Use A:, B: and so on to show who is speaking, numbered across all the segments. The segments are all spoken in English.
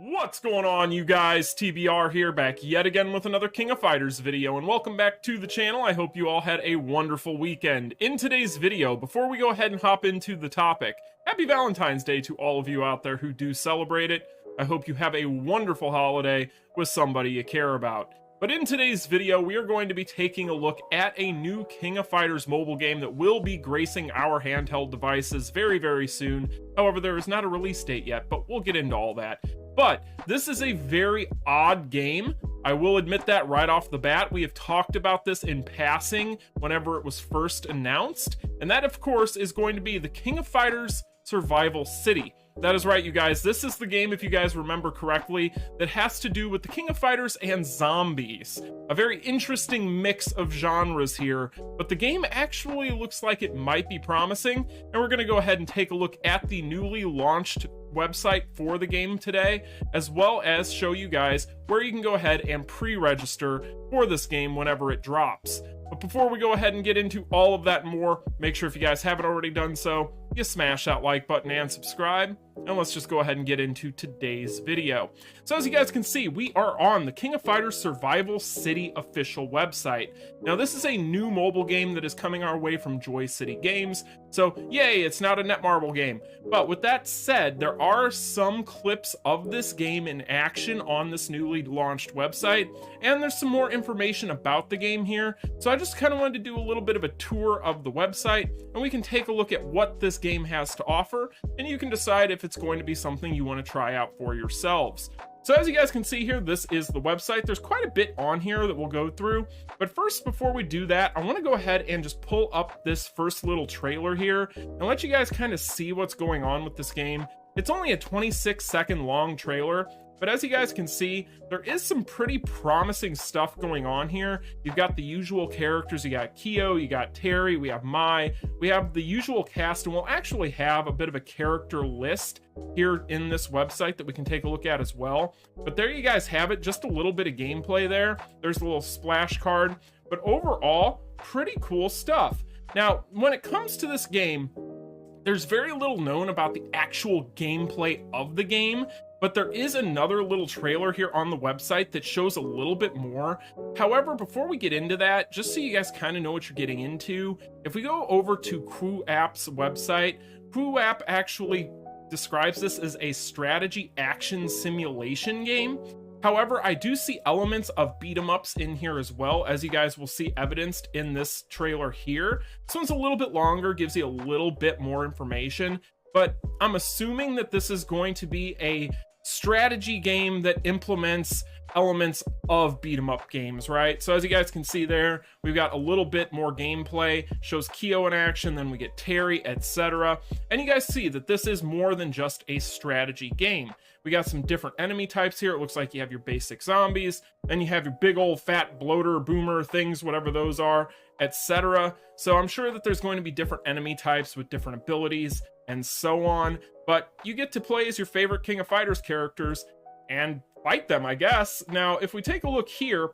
A: What's going on, you guys? TBR here, back yet again with another King of Fighters video, and welcome back to the channel. I hope you all had a wonderful weekend. In today's video, before we go ahead and hop into the topic, happy Valentine's Day to all of you out there who do celebrate it. I hope you have a wonderful holiday with somebody you care about. But in today's video, we are going to be taking a look at a new King of Fighters mobile game that will be gracing our handheld devices very, very soon. However, there is not a release date yet, but we'll get into all that. But this is a very odd game. I will admit that right off the bat. We have talked about this in passing whenever it was first announced. And that, of course, is going to be the King of Fighters Survival City. That is right, you guys. This is the game, if you guys remember correctly, that has to do with the King of Fighters and zombies. A very interesting mix of genres here, but the game actually looks like it might be promising, and we're going to go ahead and take a look at the newly launched website for the game today, as well as show you guys where you can go ahead and pre-register for this game whenever it drops. But before we go ahead and get into all of that and more, make sure if you guys haven't already done so, you smash that like button and subscribe, and let's just go ahead and get into today's video. So as you guys can see, we are on the King of Fighters Survival City official website. Now this is a new mobile game that is coming our way from Joy City Games, so yay, it's not a Netmarble game. But with that said, there are some clips of this game in action on this newly launched website, and there's some more information about the game here, so I just kind of wanted to do a little bit of a tour of the website, and we can take a look at what this game has to offer, and you can decide if it's going to be something you want to try out for yourselves. So as you guys can see here, this is the website. There's quite a bit on here that we'll go through, but first, before we do that, I want to go ahead and just pull up this first little trailer here and let you guys kind of see what's going on with this game. It's only a 26-second long trailer, but as you guys can see, there is some pretty promising stuff going on here. You've got the usual characters. You got Kyo, you got Terry, we have Mai, we have the usual cast, and we'll actually have a bit of a character list here in this website that we can take a look at as well. But there you guys have it, just a little bit of gameplay there. There's a little splash card, but overall, pretty cool stuff. Now, when it comes to this game, there's very little known about the actual gameplay of the game, but there is another little trailer here on the website that shows a little bit more. However, before we get into that, just so you guys kind of know what you're getting into, if we go over to KoF's website, KoF actually describes this as a strategy action simulation game. However, I do see elements of beat 'em ups in here as well, as you guys will see evidenced in this trailer here. This one's a little bit longer, gives you a little bit more information, but I'm assuming that this is going to be a strategy game that implements elements of beat 'em up games, right? So as you guys can see there, we've got a little bit more gameplay, shows Kyo in action, then we get Terry, etc. And you guys see that this is more than just a strategy game. We got some different enemy types here. It looks like you have your basic zombies, then you have your big old fat bloater, boomer things, whatever those are, etc. So I'm sure that there's going to be different enemy types with different abilities and so on, but you get to play as your favorite King of Fighters characters and fight them, I guess. Now, if we take a look here,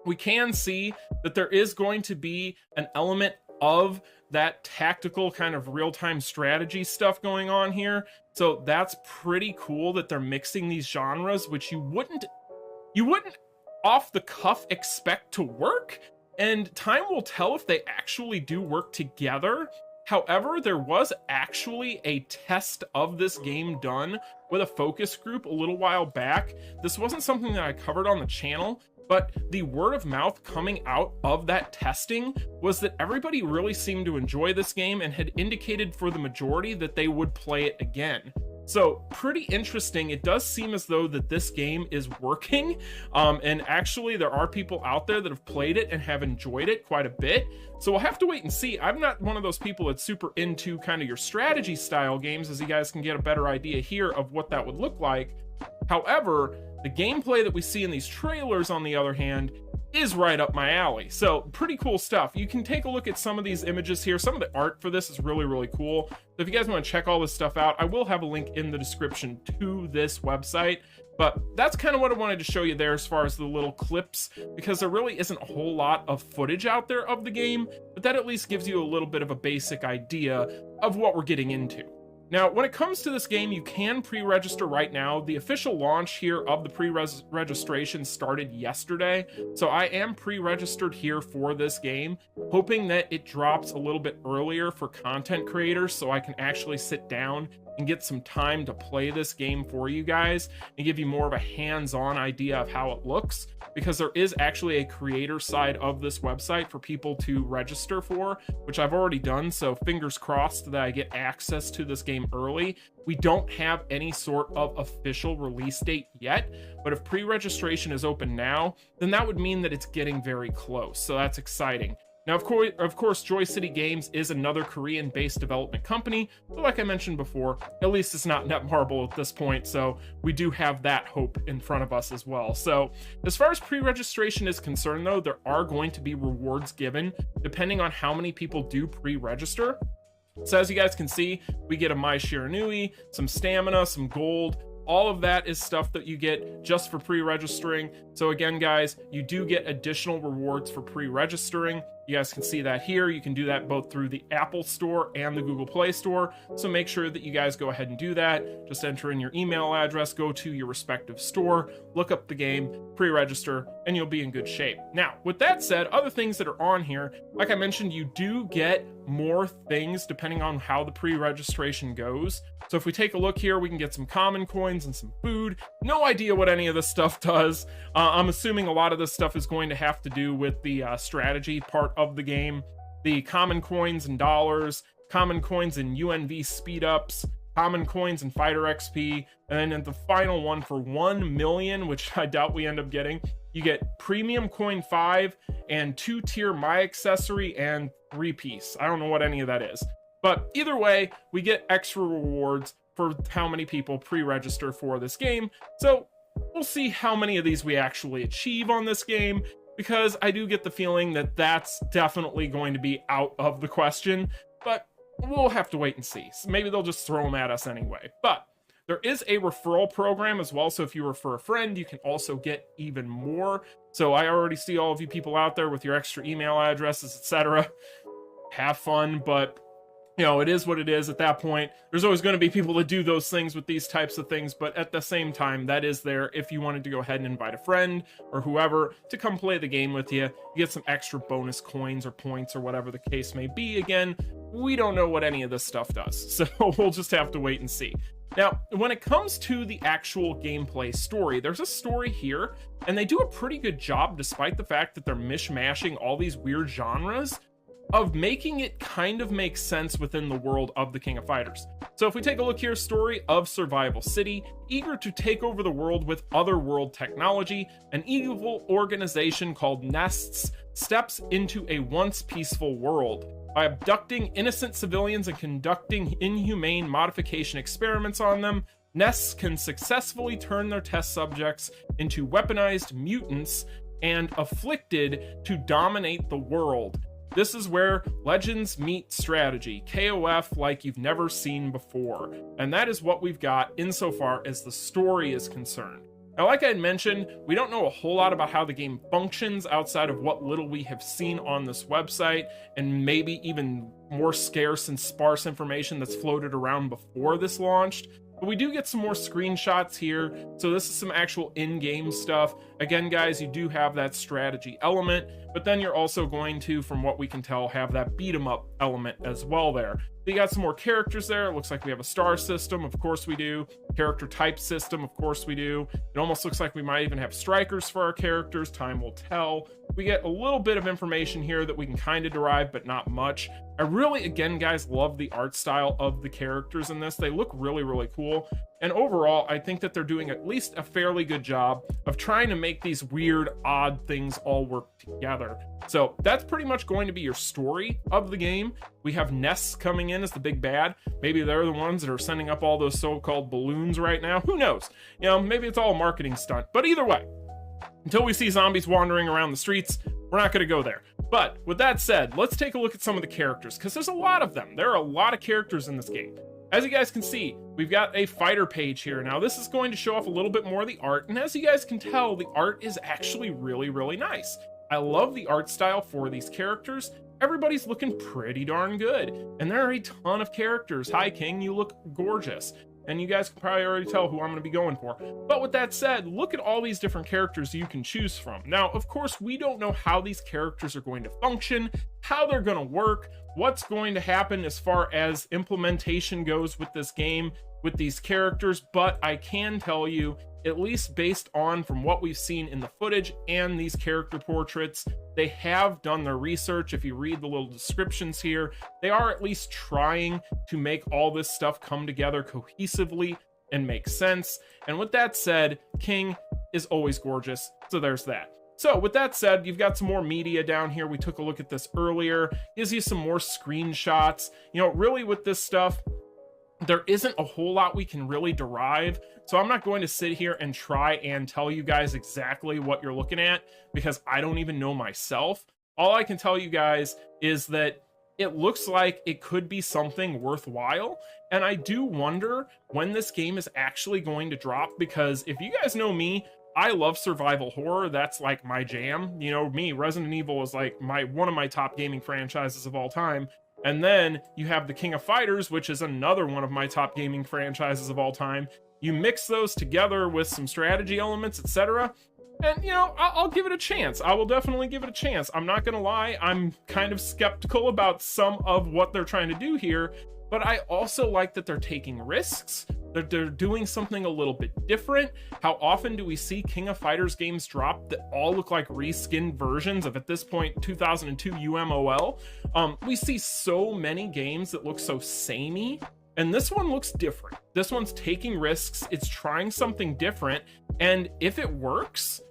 A: we can see that there is going to be an element of that tactical kind of real-time strategy stuff going on here. So that's pretty cool that they're mixing these genres, which you wouldn't off the cuff expect to work, and time will tell if they actually do work together. However, there was actually a test of this game done with a focus group a little while back. This wasn't something that I covered on the channel, but the word of mouth coming out of that testing was that everybody really seemed to enjoy this game and had indicated for the majority that they would play it again. So pretty interesting. It does seem as though that this game is working, and actually there are people out there that have played it and have enjoyed it quite a bit. So we'll have to wait and see. I'm not one of those people that's super into kind of your strategy style games, as you guys can get a better idea here of what that would look like. However, the gameplay that we see in these trailers, on the other hand, is right up my alley. So pretty cool stuff. You can take a look at some of these images here. Some of the art for this is really, really cool. So if you guys want to check all this stuff out, I will have a link in the description to this website. But that's kind of what I wanted to show you there as far as the little clips, because there really isn't a whole lot of footage out there of the game, but that at least gives you a little bit of a basic idea of what we're getting into. Now, when it comes to this game, you can pre-register right now. The official launch here of the pre-registration started yesterday, so I am pre-registered here for this game, hoping that it drops a little bit earlier for content creators so I can actually sit down and get some time to play this game for you guys and give you more of a hands-on idea of how it looks, because there is actually a creator side of this website for people to register for, which I've already done, so fingers crossed that I get access to this game early. We don't have any sort of official release date yet, but if pre-registration is open now, then that would mean that it's getting very close, so that's exciting. Now, of course, Joy City Games is another Korean-based development company, but like I mentioned before, at least it's not Netmarble at this point, so we do have that hope in front of us as well. So, as far as pre-registration is concerned, though, there are going to be rewards given, depending on how many people do pre-register. So as you guys can see, we get a Mai Shiranui, some stamina, some gold. All of that is stuff that you get just for pre-registering. So again, guys, you do get additional rewards for pre-registering. You guys can see that here. You can do that both through the Apple Store and the Google Play Store. So make sure that you guys go ahead and do that. Just enter in your email address, go to your respective store, look up the game, pre-register, and you'll be in good shape. Now, with that said, other things that are on here, like I mentioned, you do get more things depending on how the pre-registration goes. So if we take a look here, we can get some common coins and some food. No idea what any of this stuff does. I'm assuming a lot of this stuff is going to have to do with the strategy part of the game. The common coins and dollars, common coins and UNV speed ups, common coins and fighter XP, and then the final one for 1 million, which I doubt we end up getting, you get premium coin 5 and 2-tier my accessory and 3-piece. I don't know what any of that is. But either way, we get extra rewards for how many people pre-register for this game. So we'll see how many of these we actually achieve on this game, because I do get the feeling that that's definitely going to be out of the question, but we'll have to wait and see. So maybe they'll just throw them at us anyway. But there is a referral program as well, so if you refer a friend, you can also get even more. So I already see all of you people out there with your extra email addresses, etc. Have fun, but you know, it is what it is at that point. There's always going to be people that do those things with these types of things, but at the same time, that is there if you wanted to go ahead and invite a friend or whoever to come play the game with you. You get some extra bonus coins or points or whatever the case may be. Again, we don't know what any of this stuff does, so we'll just have to wait and see. Now, when it comes to the actual gameplay story, there's a story here, and they do a pretty good job, despite the fact that they're mishmashing all these weird genres, of making it kind of make sense within the world of the King of Fighters. So if we take a look here, story of Survival City, eager to take over the world with otherworld technology, an evil organization called Nests steps into a once peaceful world. By abducting innocent civilians and conducting inhumane modification experiments on them, Nests can successfully turn their test subjects into weaponized mutants and afflicted to dominate the world. This is where legends meet strategy, KoF like you've never seen before. And that is what we've got insofar as the story is concerned. Now, like I had mentioned, we don't know a whole lot about how the game functions outside of what little we have seen on this website, and maybe even more scarce and sparse information that's floated around before this launched. But we do get some more screenshots here, so this is some actual in-game stuff. Again, guys, you do have that strategy element, but then you're also going to, from what we can tell, have that beat-em-up element as well there. So you got some more characters there. It looks like we have a star system, of course we do. Character type system, of course we do. It almost looks like we might even have strikers for our characters. Time will tell. We get a little bit of information here that we can kind of derive, but not much. I really, again, guys, love the art style of the characters in this. They look really, really cool. And overall, I think that they're doing at least a fairly good job of trying to make these weird, odd things all work together. So that's pretty much going to be your story of the game. We have Nests coming in as the big bad. Maybe they're the ones that are sending up all those so-called balloons right now. Who knows? You know, maybe it's all a marketing stunt. But either way, until we see zombies wandering around the streets, we're not going to go there. But with that said, let's take a look at some of the characters, because there's a lot of them. There are a lot of characters in this game. As you guys can see, we've got a fighter page here. Now, this is going to show off a little bit more of the art, and as you guys can tell, the art is actually really, really nice. I love the art style for these characters. everybody's looking pretty darn good. And there are a ton of characters. Hi, King, you look gorgeous. And you guys can probably already tell who I'm going to be going for. But with that said, look at all these different characters you can choose from. Now, of course, we don't know how these characters are going to function, how they're going to work, what's going to happen as far as implementation goes with this game, with these characters, but I can tell you, at least based on from what we've seen in the footage and these character portraits, they have done their research. If you read the little descriptions here, they are at least trying to make all this stuff come together cohesively and make sense. And with that said, King is always gorgeous, so there's that. So with that said, you've got some more media down here. We took a look at this earlier. Gives you some more screenshots. You know, really with this stuff, there isn't a whole lot we can really derive. So I'm not going to sit here and try and tell you guys exactly what you're looking at, because I don't even know myself. All I can tell you guys is that it looks like it could be something worthwhile. And I do wonder when this game is actually going to drop, because if you guys know me, I love survival horror. That's like my jam. You know, me, Resident Evil is like one of my top gaming franchises of all time. And then you have the King of Fighters, which is another one of my top gaming franchises of all time. You mix those together with some strategy elements, etc. And, you know, I'll give it a chance. I will definitely give it a chance. I'm not going to lie. I'm kind of skeptical about some of what they're trying to do here. But I also like that they're taking risks. They're doing something a little bit different. How often do we see King of Fighters games drop that all look like reskinned versions of, at this point, 2002 UMOL? We see so many games that look so samey, and this one looks different. This one's taking risks. It's trying something different, and if it works,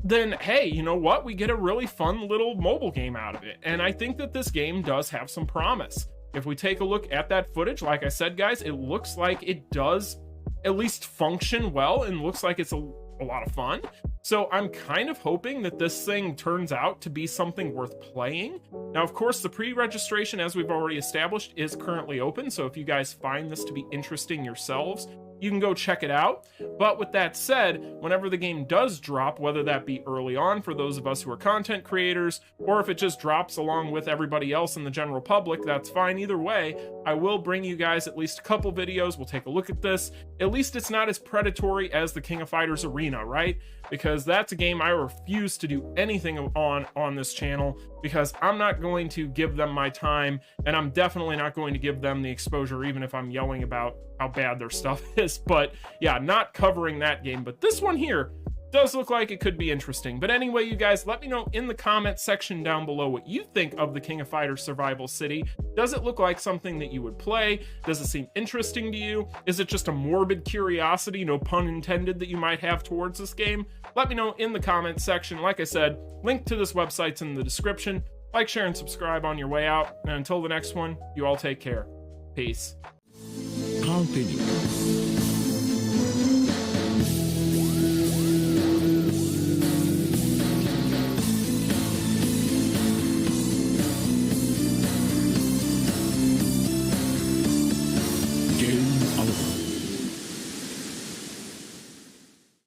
A: then hey, you know what? We get a really fun little mobile game out of it. And I think that this game does have some promise. If we take a look at that footage, like I said, guys, it looks like it does at least function well and looks like it's a lot of fun. So I'm kind of hoping that this thing turns out to be something worth playing. Now, of course, the pre-registration, as we've already established, is currently open. So if you guys find this to be interesting yourselves, you can go check it out. But with that said, whenever the game does drop, whether that be early on for those of us who are content creators, or if it just drops along with everybody else in the general public, that's fine. Either way, I will bring you guys at least a couple videos. We'll take a look at this. At least it's not as predatory as the King of Fighters Arena, right? Because that's a game I refuse to do anything on this channel, because I'm not going to give them my time, and I'm definitely not going to give them the exposure, even if I'm yelling about how bad their stuff is. But yeah, not covering that game. But this one here does look like it could be interesting. But anyway, you guys, let me know in the comment section down below what you think of the King of Fighters Survival City. Does it look like something that you would play? Does it seem interesting to you? Is it just a morbid curiosity, no pun intended, that you might have towards this game? Let me know in the comment section. Like I said, link to this website's in the description. Like, share, and subscribe on your way out. And until the next one, you all take care. Peace.
B: Continue.